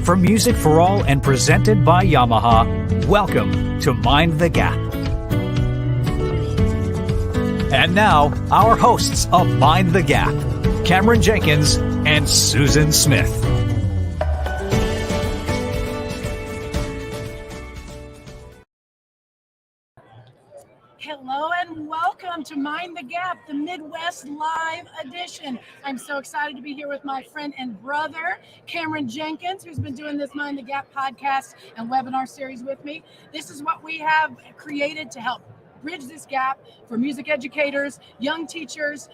From Music for All and presented by Yamaha, welcome to Mind the Gap. And now, our hosts of Mind the Gap, Cameron Jenkins and Susan Smith. Hello and welcome to Mind the Gap, the Midwest Live edition. I'm so excited to be here with my friend and brother, Cameron Jenkins, who's been doing this Mind the Gap podcast and webinar series with me. This is what we have created to help bridge this gap for music educators, young teachers,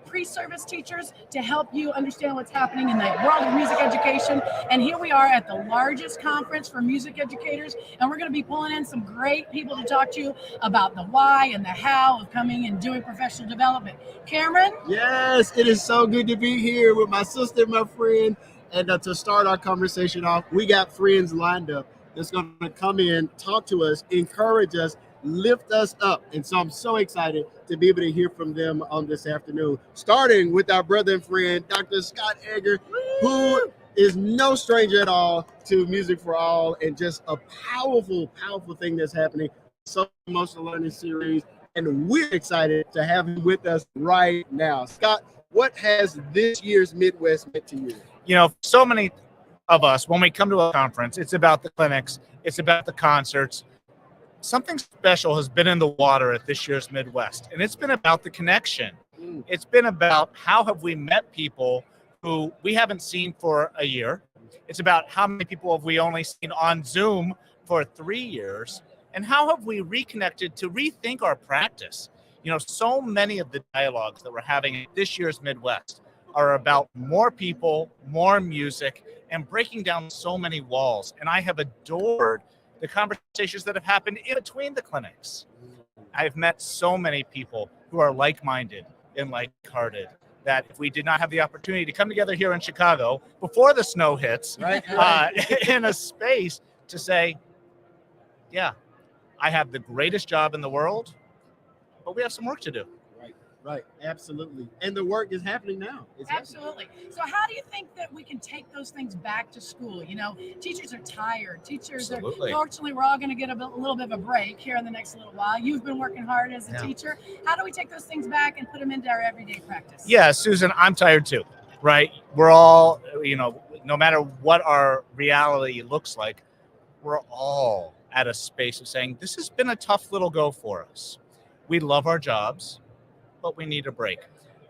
pre-service teachers, to help you understand what's happening in the world of music education. And here we are at the largest conference for music educators, and we're going to be pulling in some great people to talk to you about the why and the how of coming and doing professional development. Cameron? Yes, it is so good to be here with my sister, my friend, and to start our conversation off, we got friends lined up that's going to come in, talk to us, encourage us, lift us up. And so I'm so excited to be able to hear from them on this afternoon, starting with our brother and friend, Dr. Scott Egger, who is no stranger at all to Music for All and just a powerful, powerful thing that's happening. So Emotional Learning Series, and we're excited to have him with us right now. Scott, what has this year's Midwest meant to you? You know, so many of us, when we come to a conference, it's about the clinics, it's about the concerts. Something special has been in the water at this year's Midwest, and it's been about the connection. It's been about how have we met people who we haven't seen for a year. It's about how many people have we only seen on Zoom for 3 years, and how have we reconnected to rethink our practice. You know, so many of the dialogues that we're having at this year's Midwest are about more people, more music, and breaking down so many walls. And I have adored the conversations that have happened in between the clinics. I've met so many people who are like-minded and like-hearted that if we did not have the opportunity to come together here in Chicago before the snow hits, in a space to say, yeah, I have the greatest job in the world, but we have some work to do. Right, absolutely. And the work is happening now. Absolutely. So how do you think that we can take those things back to school? You know, teachers are tired. Teachers Absolutely. are, fortunately, we're all going to get a little bit of a break here in the next little while. You've been working hard as a teacher. How do we take those things back and put them into our everyday practice? Yeah, Susan, I'm tired too, right? We're all, you know, no matter what our reality looks like, we're all at a space of saying, this has been a tough little go for us. We love our jobs, but we need a break.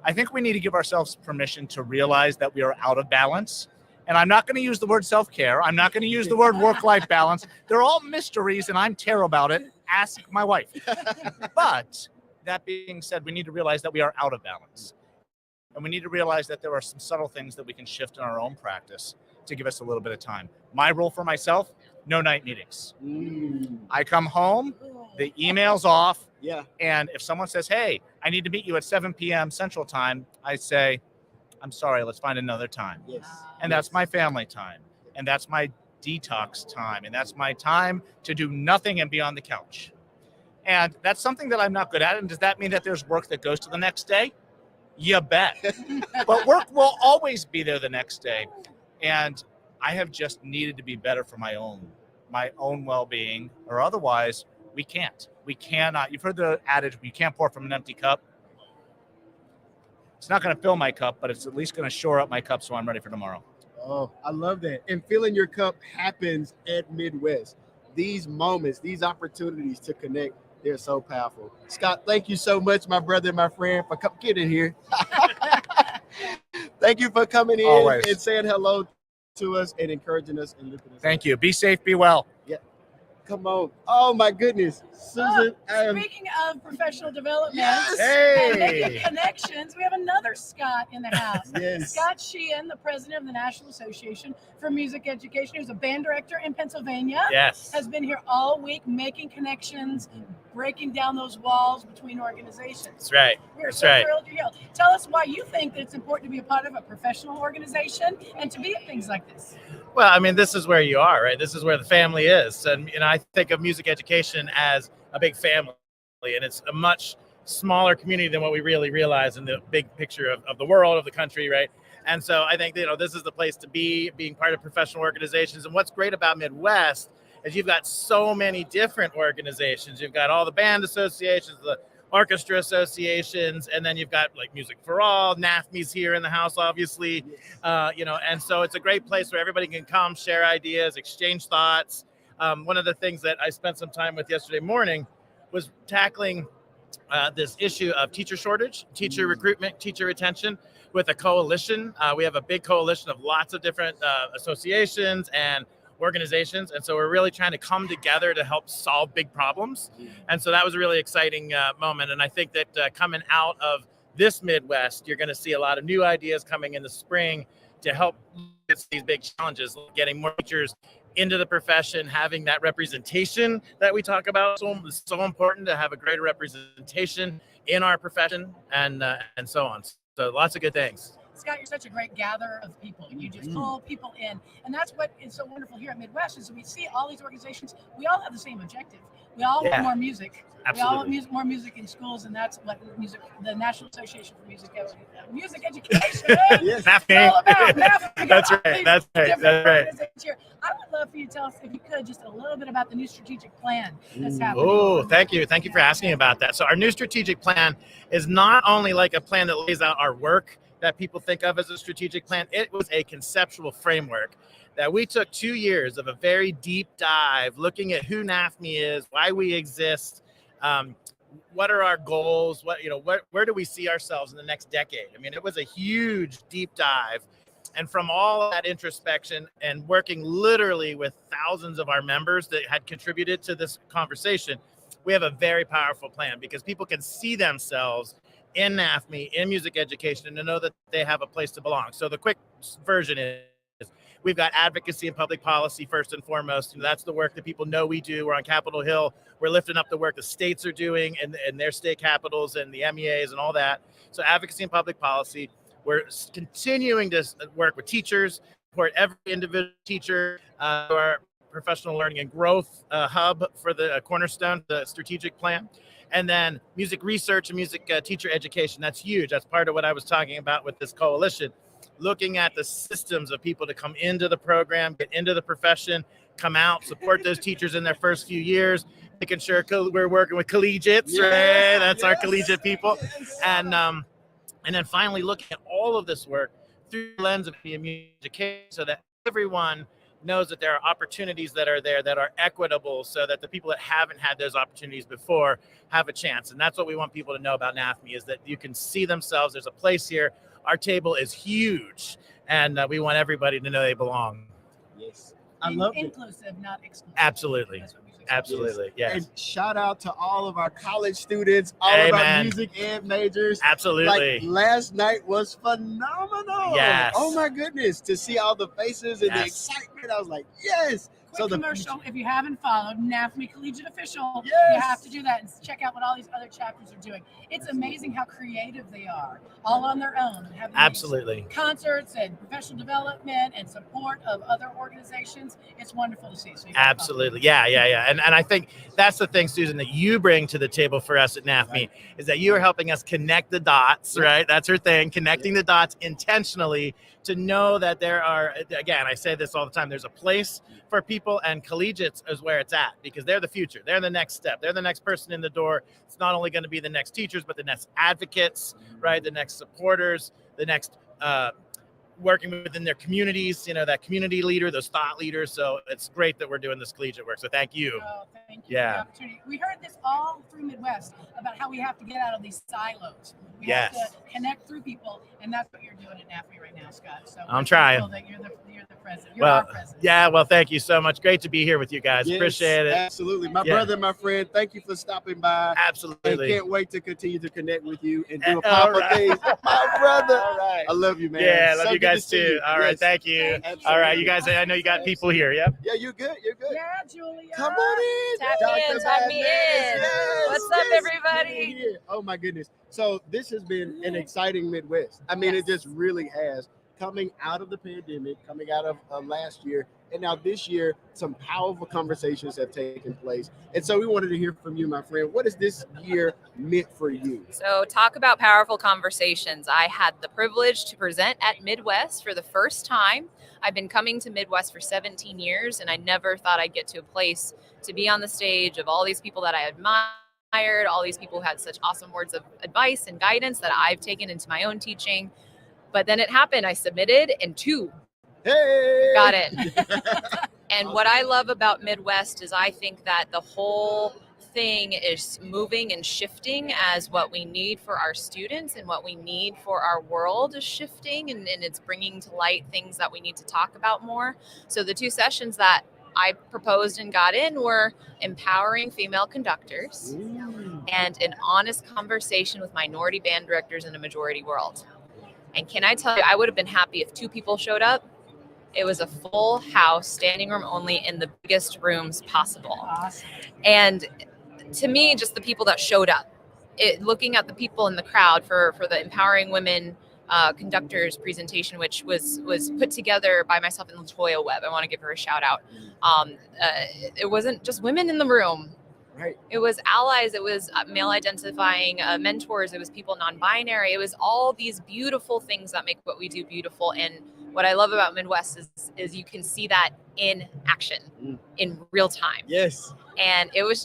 I think we need to give ourselves permission to realize that we are out of balance. And I'm not going to use the word self-care. I'm not going to use the word work-life balance. They're all mysteries, and I'm terrible about it. Ask my wife. But that being said, we need to realize that we are out of balance. And we need to realize that there are some subtle things that we can shift in our own practice to give us a little bit of time. My rule for myself, no night meetings. I come home, the email's off. Yeah. And if someone says, hey, I need to meet you at 7 p.m. Central Time, I say, I'm sorry, let's find another time. Yes. And that's my family time. And that's my detox time. And that's my time to do nothing and be on the couch. And that's something that I'm not good at. And does that mean that there's work that goes to the next day? You bet. But work will always be there the next day. And I have just needed to be better for my own well-being, or otherwise we can't. We cannot. You've heard the adage, you can't pour from an empty cup. It's not going to fill my cup, but it's at least going to shore up my cup so I'm ready for tomorrow. Oh, I love that. And filling your cup happens at Midwest. These moments, these opportunities to connect, they're so powerful. Scott, thank you so much, my brother and my friend, for getting here. Thank you for coming in Always. And saying hello to us and encouraging us and lifting us Thank you. Be safe, be well. Yeah. Come on. Oh, my goodness. Susan. Speaking of professional development Yes. and Hey. making connections, we have another Scott in the house. Yes. Scott Sheehan, the president of the National Association for Music Education, who's a band director in Pennsylvania, Yes. has been here all week making connections, breaking down those walls between organizations. That's right. We're That's so right. thrilled you're here. Tell us why you think that it's important to be a part of a professional organization and to be at things like this. Well, I mean, this is where you are, right? This is where the family is. And I think of music education as a big family, and it's a much smaller community than what we really realize in the big picture of the world, of the country, right? And so I think, this is the place to be, being part of professional organizations. And what's great about Midwest is you've got so many different organizations. You've got all the band associations, the orchestra associations, and then you've got like Music for All, NAFME's here in the house, obviously, and so it's a great place where everybody can come, share ideas, exchange thoughts. One of the things that I spent some time with yesterday morning was tackling this issue of teacher shortage, teacher recruitment, teacher retention with a coalition. We have a big coalition of lots of different associations and organizations. And so we're really trying to come together to help solve big problems. And so that was a really exciting moment. And I think that coming out of this Midwest, you're going to see a lot of new ideas coming in the spring to help these big challenges, getting more teachers into the profession, having that representation that we talk about. So it's so important to have a greater representation in our profession and so on. So lots of good things. Scott, you're such a great gatherer of people. You just pull people in. And that's what is so wonderful here at Midwest is we see all these organizations. We all have the same objective. We all want more music. Absolutely. We all want more music in schools, and that's what the National Association for Music Education Yes. is all about. That's right. That's right. I would love for you to tell us, if you could, just a little bit about the new strategic plan that's happening. Oh, thank you. Thank you for asking about that. So our new strategic plan is not only like a plan that lays out our work that people think of as a strategic plan. It was a conceptual framework that we took 2 years of a very deep dive, looking at who NAFME is, why we exist, what are our goals, where do we see ourselves in the next decade? I mean, it was a huge deep dive. And from all of that introspection and working literally with thousands of our members that had contributed to this conversation, we have a very powerful plan because people can see themselves in NAFME, in music education, and to know that they have a place to belong. So the quick version is we've got advocacy and public policy first and foremost. And that's the work that people know we do. We're on Capitol Hill. We're lifting up the work the states are doing in their state capitals and the MEAs and all that. So advocacy and public policy. We're continuing to work with teachers, support every individual teacher, our professional learning and growth hub for the cornerstone, the strategic plan. And then music research and music teacher education. That's huge. That's part of what I was talking about with this coalition, looking at the systems of people to come into the program, get into the profession, come out, support those teachers in their first few years, making sure we're working with collegiates, right? That's our collegiate people. And then finally looking at all of this work through the lens of the music education so that everyone knows that there are opportunities that are there that are equitable so that the people that haven't had those opportunities before have a chance. And that's what we want people to know about NAFME is that you can see themselves. There's a place here. Our table is huge, and we want everybody to know they belong. Yes. I love it. Inclusive, not exclusive. Absolutely. That's what music Absolutely. Yes. And shout out to all of our college students, all of our music ed majors. Absolutely. Like last night was phenomenal. Yes. Oh my goodness. To see all the faces and the excitement. I was like, yes. Quick commercial. If you haven't followed NAFME Collegiate Official, Yes. you have to do that and check out what all these other chapters are doing. It's amazing how creative they are, all on their own. And having these Absolutely. concerts and professional development and support of other organizations. It's wonderful to see. So Absolutely. Yeah. And I think that's the thing, Susan, that you bring to the table for us at NAFME is that you are helping us connect the dots, right? That's her thing, connecting the dots intentionally to know that there are, again, I say this all the time, there's a place for people, and collegiates is where it's at because they're the future. They're the next step. They're the next person in the door. It's not only going to be the next teachers, but the next advocates, right? The next supporters, the next working within their communities, that community leader, those thought leaders. So it's great that we're doing this collegiate work. So thank you. Oh, thank you for the opportunity. We heard this all through Midwest about how we have to get out of these silos. We have to connect through people, and that's what you're doing at NAFME right now, Scott. So I'm trying. That you're the president. You're our president. Well, thank you so much. Great to be here with you guys. Yes, Appreciate it. Absolutely. My brother, my friend, thank you for stopping by. Absolutely. And can't wait to continue to connect with you and do a pop-up things. My brother. Right. I love you, man. Yeah, So love you good guys to see too. you. All right, Yes. thank you. Absolutely. All right, you guys, I know you got people here. Yep. Yeah, you're good. You're good. Yeah, Julia. Come on in. Tap me in, Dr. tap me Madness. in. Yes, What's up, yes, everybody? yeah. Oh my goodness. So this has been an exciting Midwest. I mean, it just really has. Coming out of the pandemic, coming out of last year, And now this year, some powerful conversations have taken place. And so we wanted to hear from you, my friend. What has this year meant for you? So, talk about powerful conversations. I had the privilege to present at Midwest for the first time. I've been coming to Midwest for 17 years, and I never thought I'd get to a place to be on the stage of all these people that I admired, all these people who had such awesome words of advice and guidance that I've taken into my own teaching. But then it happened. I submitted, and 2 Hey! got it. And what I love about Midwest is I think that the whole thing is moving and shifting as what we need for our students and what we need for our world is shifting, and it's bringing to light things that we need to talk about more. So the 2 sessions that I proposed and got in were empowering female conductors and an honest conversation with minority band directors in a majority world. And can I tell you, I would have been happy if 2 people showed up. It was a full house, standing room only, in the biggest rooms possible. Awesome. And to me, just the people that showed up, looking at the people in the crowd for the Empowering Women Conductors presentation, which was put together by myself and LaToya Webb. I want to give her a shout out. It wasn't just women in the room. Right. It was allies. It was male identifying mentors. It was people non-binary. It was all these beautiful things that make what we do beautiful. And what I love about Midwest is you can see that in action, in real time. Yes. And it was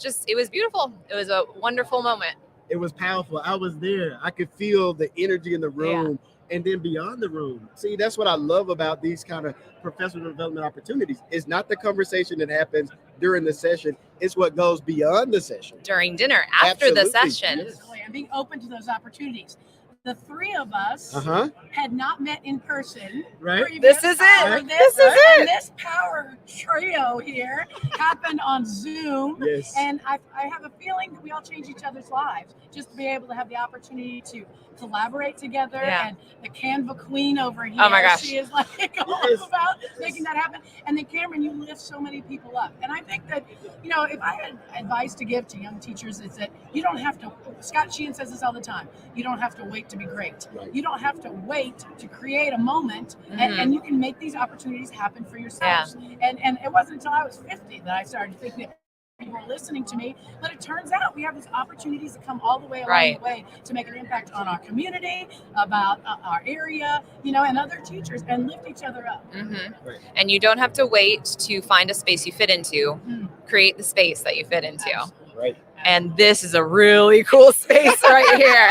beautiful. It was a wonderful moment. It was powerful. I was there. I could feel the energy in the room and then beyond the room. See, that's what I love about these kind of professional development opportunities. It's not the conversation that happens during the session. It's what goes beyond the session. During dinner, after the Absolutely. session. Yes. And being open to those opportunities. The 3 of us Uh-huh. had not met in person. Right. This Previous is it. hour. This is And it. this power trio here happened on Zoom. Yes. And I have a feeling that we all change each other's lives just to be able to have the opportunity to collaborate together. Yeah. And the Canva queen over here, Oh my gosh. she is like all Yes. about making that happen. And then Cameron, you lift so many people up. And I think that, if I had advice to give to young teachers, it's that you don't have to, Scott Sheehan says this all the time, you don't have to wait to be great. Right. You don't have to wait to create a moment, and you can make these opportunities happen for yourselves. And it wasn't until I was 50 that I started thinking that people were listening to me, but it turns out we have these opportunities that come all the way along the way to make an impact on our community, about our area, and other teachers, and lift each other up. Right. And you don't have to wait to find a space you fit into. Create the space that you fit into. Right. And this is a really cool space right here.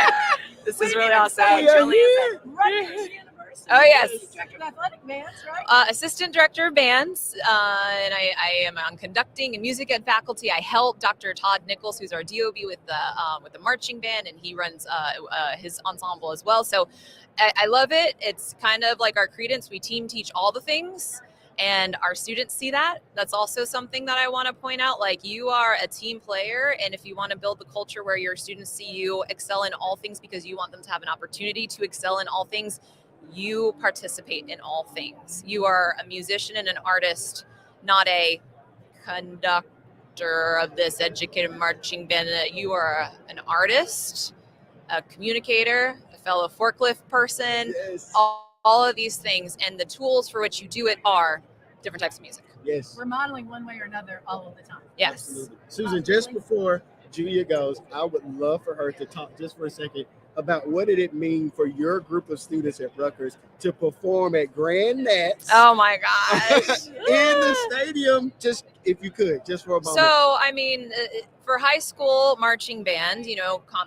This We is didn't really even awesome. say We are Julie is here. at Rutgers University. Oh, yes. Director of athletic bands, right? Assistant director of bands, and I am on conducting and music ed faculty. I help Dr. Todd Nichols, who's our DOB with the marching band, and he runs his ensemble as well. So I love it. It's kind of like our credence. We team teach all the things, and our students see that. That's also something that I want to point out. Like, you are a team player, and if you want to build the culture where your students see you excel in all things because you want them to have an opportunity to excel in all things, you participate in all things. You are a musician and an artist, not a conductor of this educated marching band. You are an artist, a communicator, a fellow forklift person, Yes. all of these things. And the tools for which you do it are different types of music. Yes. We're modeling one way or another all of the time. Yes. Absolutely. Susan, just before Julia goes, I would love for her to talk just for a second about what did it mean for your group of students at Rutgers to perform at Grand Nats Oh my gosh. in the stadium, just if you could, just for a moment. So, I mean, for high school marching band,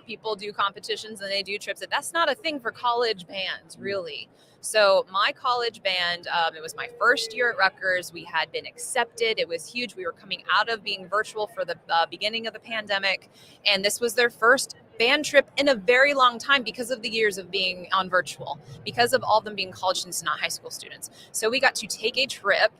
people do competitions and they do trips. That's not a thing for college bands, really. So my college band, it was my first year at Rutgers. We had been accepted. It was huge. We were coming out of being virtual for the beginning of the pandemic. And this was their first band trip in a very long time because of the years of being on virtual, because of all of them being college students, not high school students. So we got to take a trip,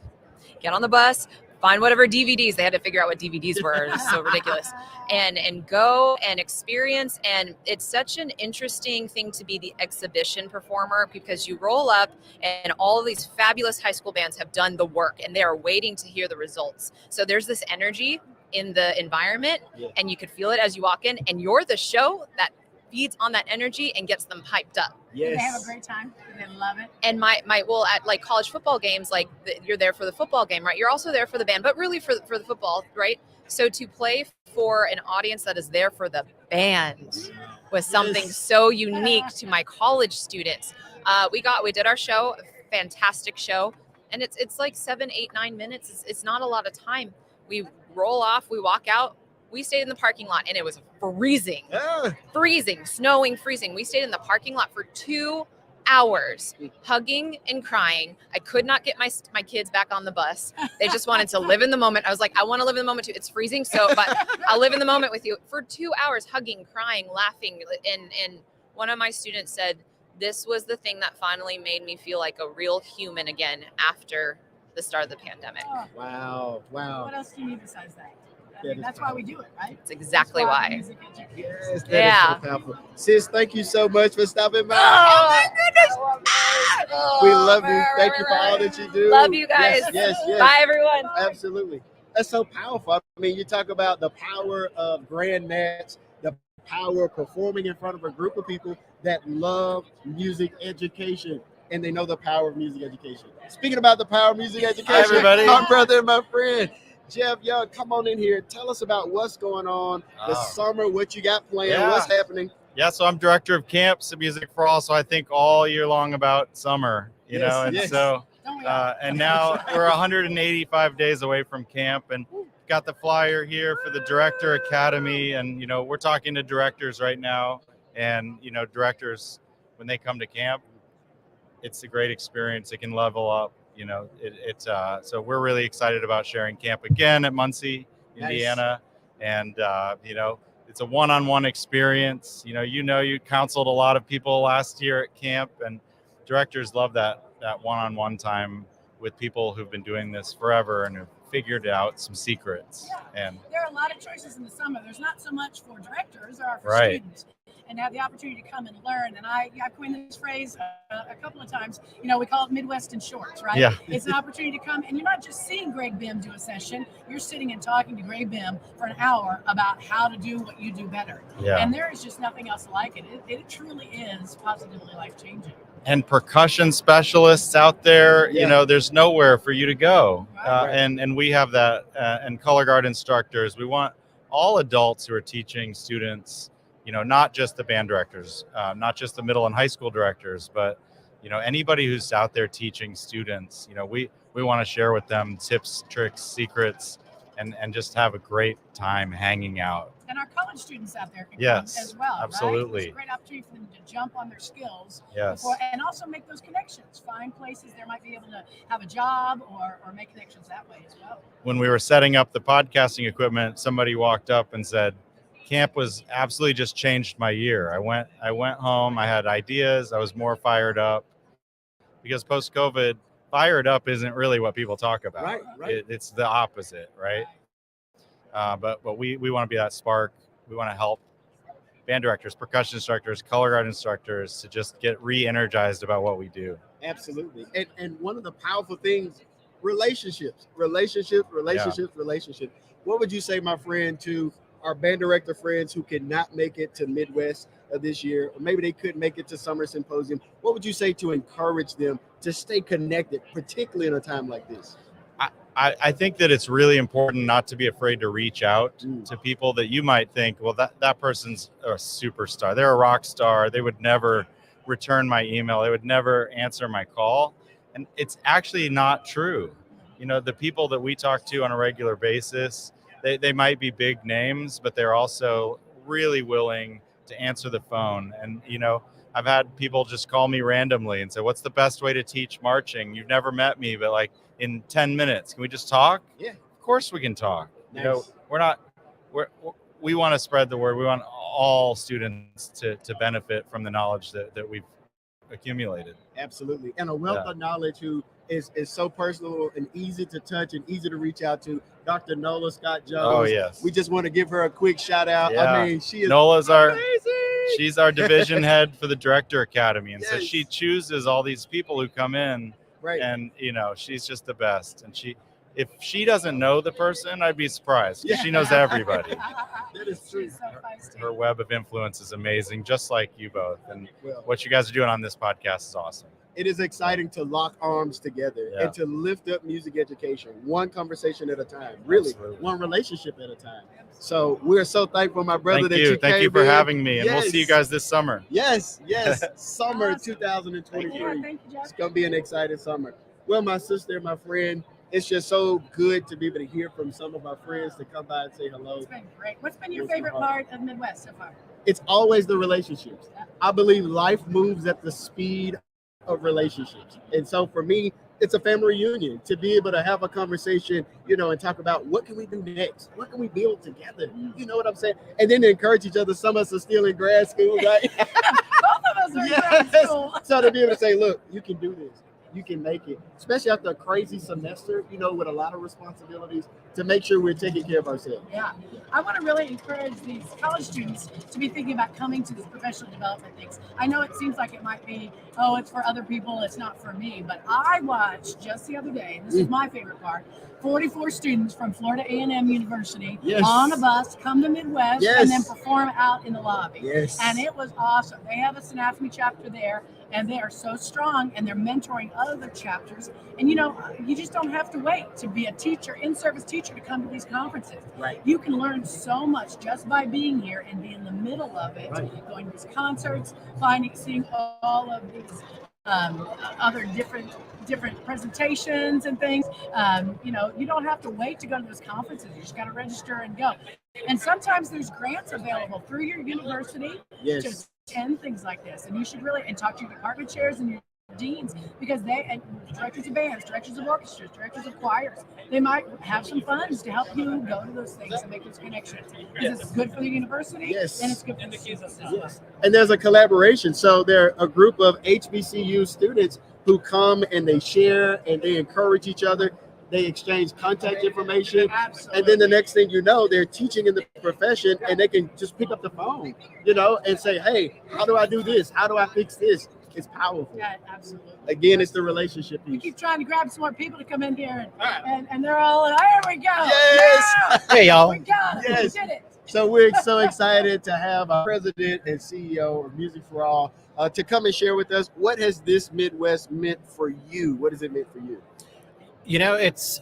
get on the bus, find whatever DVDs. They had to figure out what DVDs were. It was so ridiculous. And go and experience. And it's such an interesting thing to be the exhibition performer, because you roll up and all of these fabulous high school bands have done the work and they are waiting to hear the results. So there's this energy in the environment, and you could feel it as you walk in, and you're the show that feeds on that energy and gets them hyped up. Yes. They have a great time. They love it. And at like college football games, like you're there for the football game, right? You're also there for the band, but really for the football, right? So to play for an audience that is there for the band was something so unique to my college students. We did our show, a fantastic show, and it's like 7, 8, 9 minutes. It's not a lot of time. We roll off, we walk out. We stayed in the parking lot, and it was freezing, snowing, freezing. We stayed in the parking lot for 2 hours, hugging and crying. I could not get my kids back on the bus. They just wanted to live in the moment. I was like, I want to live in the moment too. It's freezing, but I'll live in the moment with you. For 2 hours, hugging, crying, laughing. And one of my students said, this was the thing that finally made me feel like a real human again after the start of the pandemic. Oh, Wow. what else do you need besides that? I mean, that's why we do it, right? That's exactly That's why. music education. Yes, that Yeah. is so powerful. Sis, thank you so much for stopping by. Oh my goodness! We love you. Thank you for all that you do. Love you guys. Yes. Bye, everyone. Absolutely. That's so powerful. I mean, you talk about the power of Grand Nats, the power of performing in front of a group of people that love music education, and they know the power of music education. Speaking about the power of music education, everybody. my brother and my friend, Jeff Young, come on in here. Tell us about what's going on this summer, what you got planned, Yeah. what's happening. Yeah, so I'm director of camps at Music for All, so I think all year long about summer, you Yes, know, and yes. so Don't we all? and now we're 185 days away from camp, and got the flyer here for the Director Academy, and you know we're talking to directors right now, and you know directors when they come to camp, it's a great experience. It can level up, you know. So we're really excited about sharing camp again at Muncie, Indiana, and you know. It's a one-on-one experience. You counseled a lot of people last year at camp, and directors love that one-on-one time with people who've been doing this forever and have figured out some secrets. And There are a lot of choices in the summer. There's not so much for directors, there are for Right. students. And have the opportunity to come and learn. And I coined this phrase a couple of times. You know, we call it Midwest in shorts, right? Yeah. It's an opportunity to come, and you're not just seeing Greg Bim do a session. You're sitting and talking to Greg Bim for an hour about how to do what you do better. yeah, And there is just nothing else like it. It truly is positively life-changing. and percussion specialists out there. Yeah. You know, there's nowhere for you to go, Right. and we have that. And color guard instructors. We want all adults who are teaching students. You know, not just the band directors, not just the middle and high school directors, but you know anybody who's out there teaching students. You know, we want to share with them tips, tricks, secrets, and just have a great time hanging out. And our college students out there can Yes, come as well, absolutely. right? It's a great opportunity for them to jump on their skills Yes. and also make those connections, find places they might be able to have a job or make connections that way as well. When we were setting up the podcasting equipment, somebody walked up and said, camp was absolutely just changed my year. I went home, I had ideas, I was more fired up, because post-COVID, fired up isn't really what people talk about. Right. It's the opposite, right? But we want to be that spark. We want to help band directors, percussion instructors, color guard instructors to just get re-energized about what we do. Absolutely. And one of the powerful things, relationships. What would you say, my friend, to our band director friends who could not make it to Midwest this year, or maybe they couldn't make it to Summer Symposium? What would you say to encourage them to stay connected, particularly in a time like this? I think that it's really important not to be afraid to reach out to people that you might think, well, that person's a superstar. They're a rock star. They would never return my email. They would never answer my call. And it's actually not true. You know, the people that we talk to on a regular basis, they might be big names, but they're also really willing to answer the phone. And, you know, I've had people just call me randomly and say, what's the best way to teach marching? You've never met me, but like in 10 minutes, can we just talk? Yeah. Of course we can talk. Nice. You know, we want to spread the word. We want all students to benefit from the knowledge that we've accumulated. Absolutely. And a wealth Yeah. of knowledge who is so personal and easy to touch and easy to reach out to. Dr. Nola Scott Jones. Oh, yes. We just want to give her a quick shout out. Yeah. I mean, she is Nola's amazing. she's our division head for the Director Academy. And so Yes. she chooses all these people who come in, Right. and, you know, she's just the best. And if she doesn't know the person, I'd be surprised. Yeah. She knows everybody. That is true. She's so feisty. Her web of influence is amazing, just like you both. And Well, what you guys are doing on this podcast is awesome. it is exciting to lock arms together Yeah. and to lift up music education, one conversation at a time, really, Absolutely. one relationship at a time. So we're so thankful, my brother, Thank that you. you Thank you came for in. having me. And we'll see you Yes. guys this summer. Yes, summer Awesome. 2023. Yeah, thank you, Jeff. It's gonna be an exciting summer. Well, my sister, my friend, it's just so good to be able to hear from some of our friends to come by and say hello. It's been great. What's been your What's favorite your heart? part of Midwest so far? It's always the relationships. I believe life moves at the speed of relationships. And so for me, it's a family reunion to be able to have a conversation, and talk about what can we do next? What can we build together? You know what I'm saying? And then to encourage each other. Some of us are still in grad school, right? Both of us are in grad Yes. school. So to be able to say, look, you can do this. You can make it, especially after a crazy semester, with a lot of responsibilities, to make sure we're taking care of ourselves. Yeah, I want to really encourage these college students to be thinking about coming to these professional development things. I know it seems like it might be, oh, it's for other people, it's not for me, but I watched just the other day, and this is my favorite part, 44 students from Florida A&M University Yes. on a bus come to Midwest Yes. and then perform out in the lobby. Yes. And it was awesome. They have a SNAFME chapter there, and they are so strong, and they're mentoring other chapters. And you just don't have to wait to be a teacher, in-service teacher, to come to these conferences. Right. You can learn so much just by being here and be in the middle of it, Right. going to these concerts, seeing all of these other different presentations and things. You don't have to wait to go to those conferences. You just got to register and go. And sometimes there's grants available through your university Yes. to attend things like this. And you should really talk to your department chairs and your deans, because and directors of bands, directors of orchestras, directors of choirs, they might have some funds to help you go to those things and make those connections, because it's good for the university. Yes. And it's good for the students. Yes. And there's a collaboration. So there are a group of HBCU students who come and they share and they encourage each other. They exchange contact information. Absolutely. And then the next thing you know, they're teaching in the profession and they can just pick up the phone, and say, hey, how do I do this? How do I fix this? It's powerful. Yeah, absolutely. Again, it's the relationship We piece. keep trying to grab some more people to come in here, and they're all, there we go. Yes. Yeah, Hey, y'all. we got it. Yes. We did it. So we're so excited to have our president and CEO of Music for All to come and share with us, what has this Midwest meant for you? What has it meant for you? It's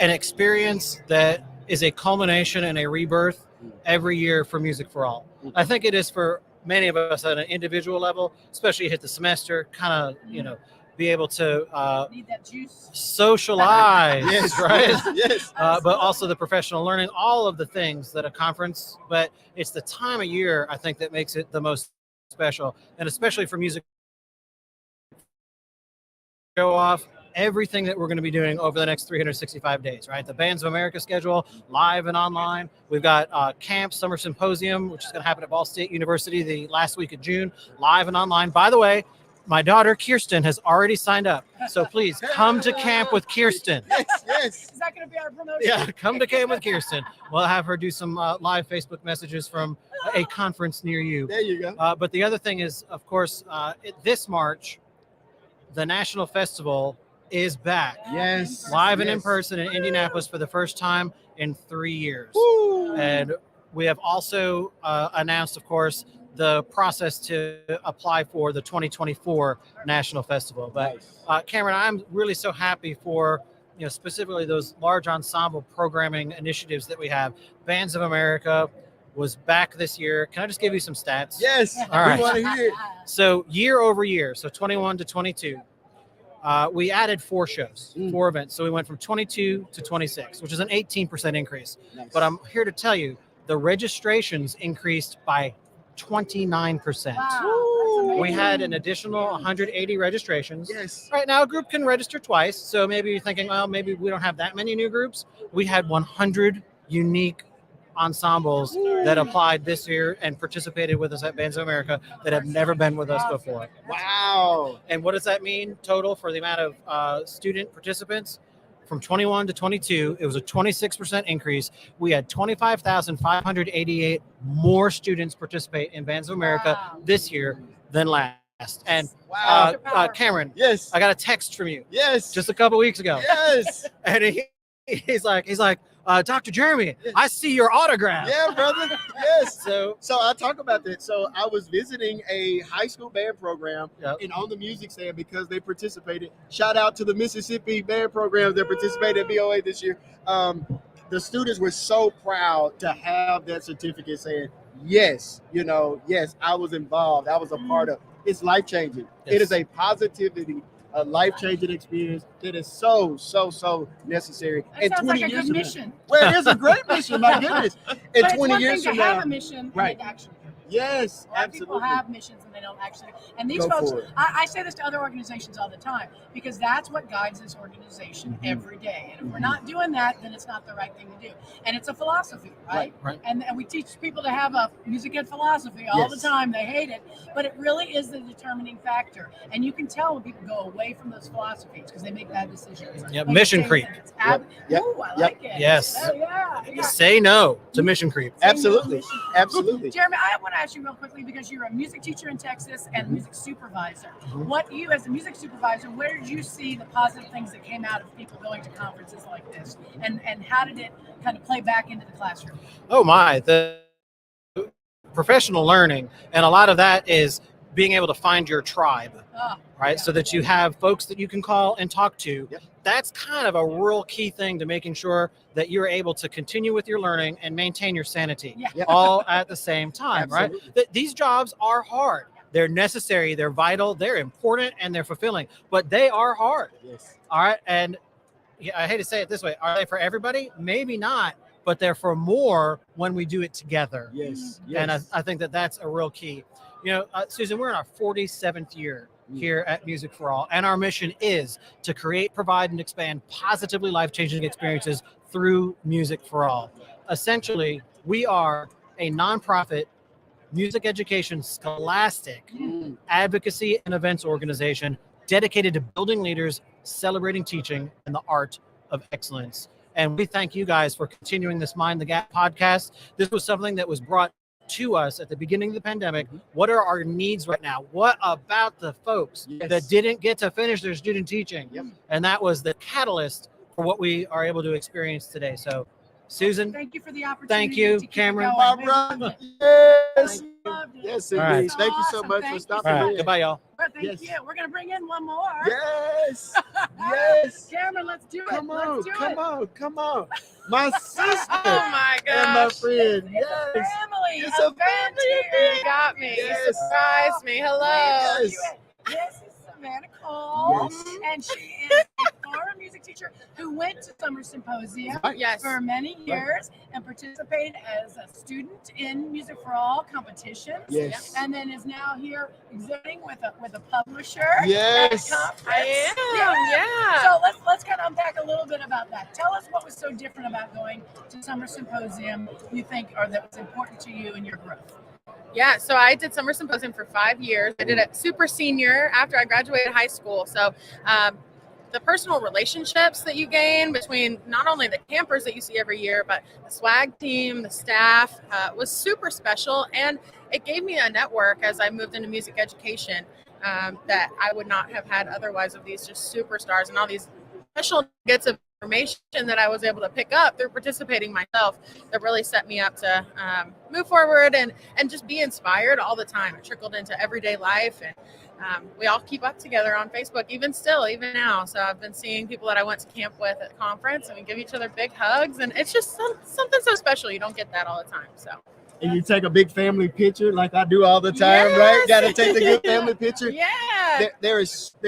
an experience that is a culmination and a rebirth every year for Music for All. I think it is for many of us at an individual level, especially hit the semester, kind of, be able to Need that juice. socialize, right? Yes. But also the professional learning, all of the things that a conference, but it's the time of year, I think, that makes it the most special. And especially for Music show off everything that we're going to be doing over the next 365 days, right? The Bands of America schedule, live and online. We've got Camp Summer Symposium, which is going to happen at Ball State University the last week of June, live and online. By the way, my daughter Kirsten has already signed up, so please come to camp with Kirsten. Yes. Is that going to be our promotion? Yeah, come to camp with Kirsten. We'll have her do some live Facebook messages from a conference near you. There you go. But the other thing is, of course, this March, the National Festival is back. Yes. Live and in Yes. person in Indianapolis for the first time in 3 years. Woo. And we have also announced, of course, the process to apply for the 2024 National Festival. But Cameron, I'm really so happy for, specifically those large ensemble programming initiatives that we have. Bands of America was back this year. Can I just give you some stats? Yes. All right. We want to hear it. So year over year, so 21 to 22, we added 4 shows, 4 events. So we went from 22 to 26, which is an 18% increase. Nice. But I'm here to tell you, the registrations increased by 29%. Wow. We had an additional 180 registrations. Yes. Right now, a group can register twice. So maybe you're thinking, well, maybe we don't have that many new groups. We had 100 unique ensembles that applied this year and participated with us at Bands of America that have never been with us before. Wow. And what does that mean total for the amount of student participants? From 21 to 22, it was a 26% increase. We had 25,588 more students participate in Bands of America Wow. this year than last And Wow. Cameron, Yes. I got a text from you Yes. just a couple weeks ago, yes. and he's like, Dr. Jeremy, I see your autograph. Yeah, brother. Yes. So So I talk about that. So I was visiting a high school band program Yep. and on the music stand because they participated. Shout out to the Mississippi band program that participated at BOA this year. The students were so proud to have that certificate saying, yes, yes, I was involved. I was a part of. It's life-changing. It Yes. is a positivity, a life-changing experience that is so necessary. That And sounds 20 like a years good from now- mission. Well, it is a great mission, my goodness. And But it's 20 one years thing from to have now, a mission right. and actually do it. yes, A lot of people absolutely. have missions and they don't actually. And these Go folks, for it. I say this to other organizations all the time because that's what guides this organization Mhm. every day. And if we're not doing that, then it's not the right thing to do. And it's a philosophy, right? Right. And we teach people to have a music ed philosophy all the Yes. time. They hate it, but it really is the determining factor. And you can tell when people go away from those philosophies because they make bad decisions. Yep, Like mission Jason, creep. it's Yep. Ooh, I Yep. like it. Yes. Oh, yeah. say no to mission creep. Absolutely. Absolutely. Jeremy, I want to ask you real quickly because you're a music teacher in Texas and a music supervisor. What you, as a music supervisor, where did you see the positive things that came out of people going to conferences like this, and how did it kind of play back into the classroom? Oh my, the professional learning, and a lot of that is being able to find your tribe, Oh, right? yeah. So that you have folks that you can call and talk to. Yep. That's kind of a real key thing to making sure that you're able to continue with your learning and maintain your sanity Yeah. Yep. all at the same time, right? Absolutely. These jobs are hard. They're necessary, they're vital, they're important, and they're fulfilling, but they are hard. Yes. All right. And yeah, I hate to say it this way. Are they for everybody? Maybe not, but they're for more when we do it together. Yes. And Yes. I think that that's a real key. Susan, we're in our 47th year here at Music for All, and our mission is to create, provide, and expand positively life-changing experiences through Music for All. Essentially, we are a nonprofit music education scholastic Mm. advocacy and events organization dedicated to building leaders, celebrating teaching, and the art of excellence. And we thank you guys for continuing this Mind the Gap podcast. This was something that was brought to us at the beginning of the pandemic. What are our needs right now? What about the folks Yes. that didn't get to finish their student teaching? Yep. And that was the catalyst for what we are able to experience today. So, Susan, Thank you for the opportunity. Thank you, to keep it Cameron. going. My brother. Yes. Loved it. Yes, All right. indeed. Thank you so Awesome. much Thank for you stopping all right, in. goodbye, y'all. Well, thank Yes. you. We're going to bring in one more. Yes. Yes. Cameron, let's do it. Come on. Let's do Come it. on. Come on. My sister Oh my and my gosh. friend. It's Yes. a family. It's a a band family. You got me. Yes. You surprised me. Hello. Yes. This is Savannah Cole, Yes. and she is a former music teacher who went to Summer Symposium Right. Yes. for many years and participated as a student in Music for All competitions. Yes. And then is now here exhibiting with a publisher. Yes. at conference. I am. Yeah. Yeah. So let's kind of unpack a little bit about that. Tell us what was so different about going to Summer Symposium you think, or that was important to you in your growth. Yeah, so I did Summer Symposium for 5 years. I did it super senior after I graduated high school. So the personal relationships that you gain between not only the campers that you see every year, but the swag team, the staff was super special. And it gave me a network as I moved into music education that I would not have had otherwise, of these just superstars and all these special nuggets of information that I was able to pick up through participating myself that really set me up to move forward and just be inspired all the time. It trickled into everyday life, and we all keep up together on Facebook, even now. So I've been seeing people that I went to camp with at the conference, and we give each other big hugs, and it's just something so special. You don't get that all the time. So And you take a big family picture like I do all the time, right? Yes. Got to take the good family picture. yeah, There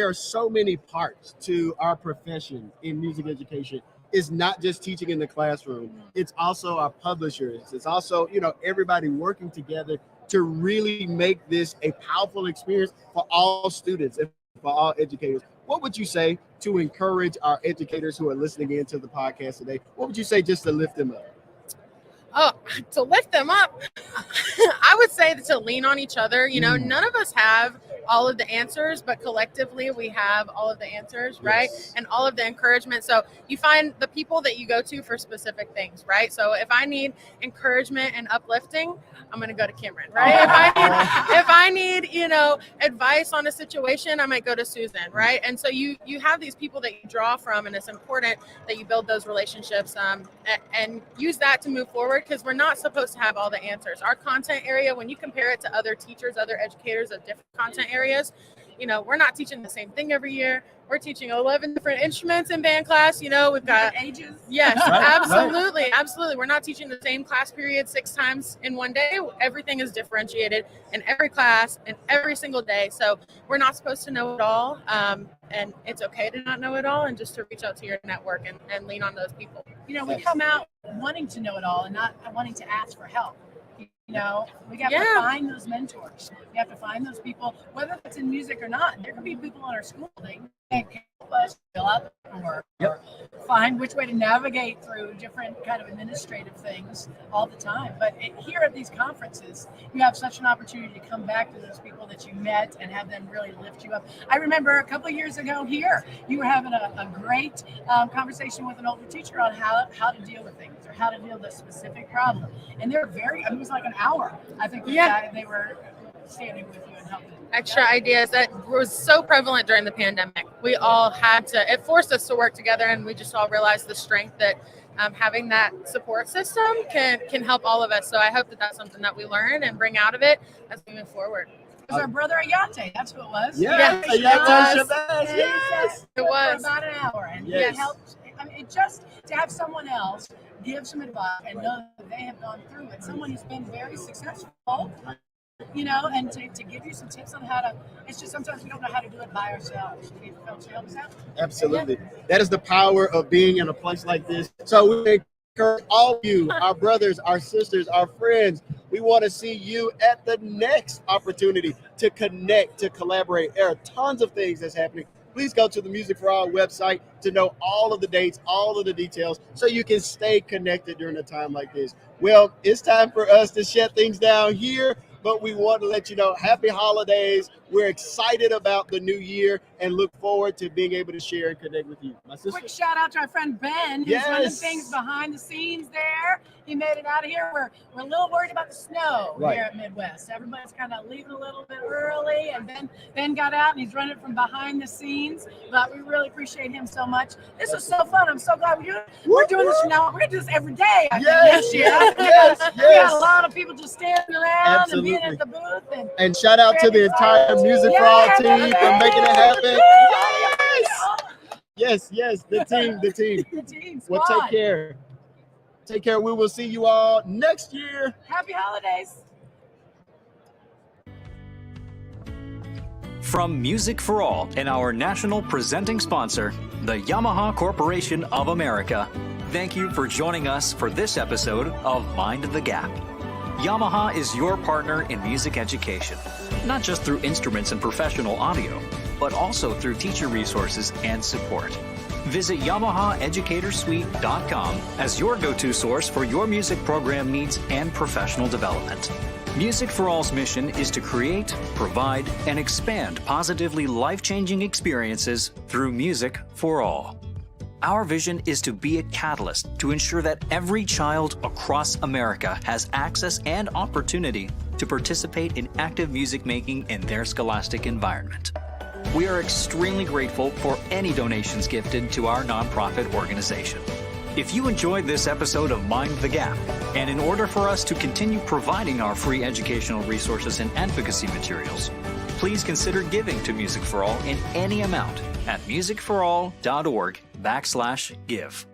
are so many parts to our profession in music education. It's not just teaching in the classroom. It's also our publishers. It's also, everybody working together to really make this a powerful experience for all students and for all educators. What would you say to encourage our educators who are listening in to the podcast today? What would you say just to lift them up? Oh, to lift them up, I would say to lean on each other. None of us have all of the answers, but collectively we have all of the answers, right? Yes. And all of the encouragement. So you find the people that you go to for specific things, right? So if I need encouragement and uplifting, I'm going to go to Cameron, right? If I need, you know, advice on a situation, I might go to Susan, right? And so you have these people that you draw from, and it's important that you build those relationships and use that to move forward, because we're not supposed to have all the answers. Our content area, when you compare it to other teachers, other educators of different content areas, you know, we're not teaching the same thing every year. We're teaching 11 different instruments in band class. You know, we've got ages. Yes, Right, absolutely. Absolutely. We're not teaching the same class period 6 times in one day. Everything is differentiated in every class and every single day. So we're not supposed to know it all. And it's okay to not know it all, and just to reach out to your network and lean on those people. You know, we come out wanting to know it all and not wanting to ask for help. You know, we have to find those mentors. We have to find those people, whether it's in music or not. There could be people in our school that can help us fill out the paperwork or find which way to navigate through different kind of administrative things all the time. But here at these conferences, you have such an opportunity to come back to those people that you met and have them really lift you up. I remember a couple of years ago here, you were having a great conversation with an older teacher on how to deal with things or how to deal with a specific problem. And they're it was like an hour. I think they were standing with you and helping. Extra ideas that was so prevalent during the pandemic. We all had to, it forced us to work together, and we just all realized the strength that having that support system can help all of us. So I hope that that's something that we learn and bring out of it as we move forward. It was our brother Ayate, that's who it was. Yes, Ayate Shabazz, yes. It was. For about an hour, and Yes. it helped. I mean, it just to have someone else give some advice and know that they have gone through it. Someone who's been very successful, you know, and to give you some tips on how to. It's just sometimes we don't know how to do it by ourselves. We need folks to help us out. Absolutely. That is the power of being in a place like this. So we encourage all of you, our brothers, our sisters, our friends. We want to see you at the next opportunity to connect, to collaborate. There are tons of things that's happening. Please go to the Music for All website to know all of the dates, all of the details, so you can stay connected during a time like this. Well, it's time for us to shut things down here, but we want to let you know, happy holidays. We're excited about the new year and look forward to being able to share and connect with you. My sister. Quick shout out to our friend Ben, who's running things behind the scenes there. He made it out of here. We're a little worried about the snow here at Midwest. Everybody's kind of leaving a little bit early, and Ben got out and he's running from behind the scenes. But we really appreciate him so much. This was so fun. I'm so glad we're doing this now. We're gonna do this every day. I think, this year. We got a lot of people just standing around and being at the booth. And shout out to the entire Music for All team for making it happen. Yes, the team. The team. Well, take care. Take care. We will see you all next year. Happy holidays. From Music for All and our national presenting sponsor, the Yamaha Corporation of America, thank you for joining us for this episode of Mind the Gap. Yamaha is your partner in music education, not just through instruments and professional audio, but also through teacher resources and support. Visit YamahaEducatorSuite.com as your go-to source for your music program needs and professional development. Music for All's mission is to create, provide, and expand positively life-changing experiences through music for all. Our vision is to be a catalyst to ensure that every child across America has access and opportunity to participate in active music making in their scholastic environment. We are extremely grateful for any donations gifted to our nonprofit organization. If you enjoyed this episode of Mind the Gap, and in order for us to continue providing our free educational resources and advocacy materials, please consider giving to Music for All in any amount at musicforall.org/give.